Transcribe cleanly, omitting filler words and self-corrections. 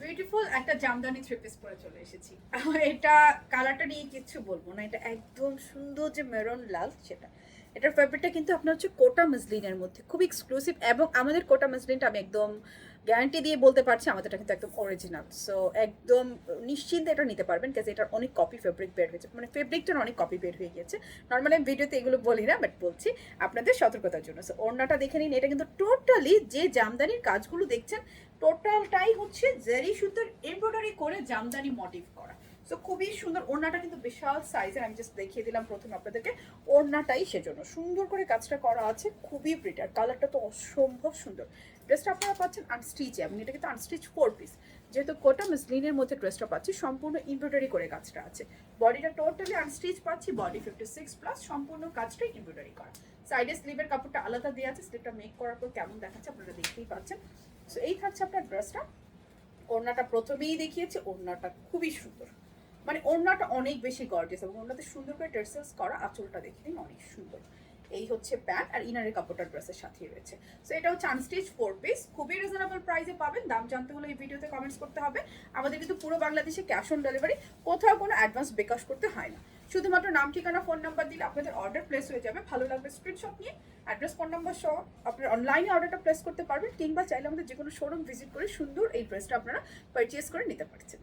Beautiful একটা Jamdani three piece পরে চলে এসেছি। এটা কালারটা নিয়ে কিচ্ছু বলবো না, এটা একদম সুন্দর যে মেরুন লাল সেটা। এটার ফ্যাব্রিকটা কিন্তু আপনার হচ্ছে কোটা মসলিনের মধ্যে, খুব এক্সক্লুসিভ। এবং আমাদের কোটা মসলিনটা আমি একদম গ্যারান্টি দিয়ে বলতে পারছি আমাদেরটা কিন্তু একদম অরিজিনাল। সো একদম নিশ্চিন্তে এটা নিতে পারবেন, কাজে এটার অনেক কপি ফেব্রিক বের হয়েছে, মানে ফেব্রিকটার অনেক কপি বের হয়ে গেছে। নর্মালি আমি ভিডিওতে এগুলো বলি না, বাট বলছি আপনাদের সতর্কতার জন্য। সো ওড়নাটা দেখে নিন, এটা কিন্তু টোটালি যে জামদানির কাজগুলো দেখছেন টোটালটাই হচ্ছে জারি সুতোর এমব্রয়ডারি করে জামদানি মোটিভ করা। সো খুবই সুন্দর। ওড়নাটা কিন্তু বিশাল সাইজের, আমি জাস্ট দেখিয়ে দিলাম প্রথমে আপনাদেরকে। ওড়নাটাই সেজন্য সুন্দর করে কাজটা করা আছে, খুবই প্রিটার। কালারটা তো অসম্ভব সুন্দর। ড্রেসটা আপনারা পাচ্ছেন আনস্টিচ, এবং এটা কিন্তু আনস্টিচ 4 পিস। যেহেতু কোটা মসলিনের মধ্যে ড্রেসটা পাচ্ছি, সম্পূর্ণ এমব্রয়ডারি করে কাজটা আছে। বডিটা টোটালি আনস্টিচ পাচ্ছি, বডি 56+, সম্পূর্ণ কাজটাই এমব্রয়ডারি করা। সাইডে স্লিভের কাপড়টা আলাদা দেওয়া আছে, স্লিভটা মেক করার পর কেমন দেখাচ্ছে আপনারা দেখতেই পাচ্ছেন। সো এই থাকছে আপনার ড্রেসটা। ওড়নাটা প্রথমেই দেখিয়েছে, ওড়নাটা খুবই সুন্দর, মানে ওড়নাটা অনেক বেশি গর্জিয়াস, এবং ওড়নাতে সুন্দর করে টেক্সচার্স করা। আঁচলটা দেখে নিন, অনেক সুন্দর। এই হচ্ছে প্যান্ট, আর ইনারের কাপড়টা ড্রেসের সাথেই রয়েছে। সো এটা হচ্ছে আনস্টিচ 4 পিস, খুবই রিজনেবল প্রাইসে পাবেন। দাম জানতে হলে এই ভিডিওতে কমেন্টস করতে হবে। আমাদের কিন্তু পুরো বাংলাদেশে ক্যাশ অন ডেলিভারি, কোথাও কোনো অ্যাডভান্স বিকাশ করতে হয় না। শুধুমাত্র নাম, ঠিকানা, ফোন নাম্বার দিলে আপনাদের অর্ডার প্লেস হয়ে যাবে। ভালো লাগবে স্ক্রিনশট নিয়ে অ্যাড্রেস, ফোন নাম্বার সহ আপনার অনলাইনে অর্ডারটা প্লেস করতে পারবেন, কিংবা চাইলে আমাদের যে কোনো শোরুম ভিজিট করে সুন্দর এই ড্রেসটা আপনারা পারচেস করে নিতে পারছেন।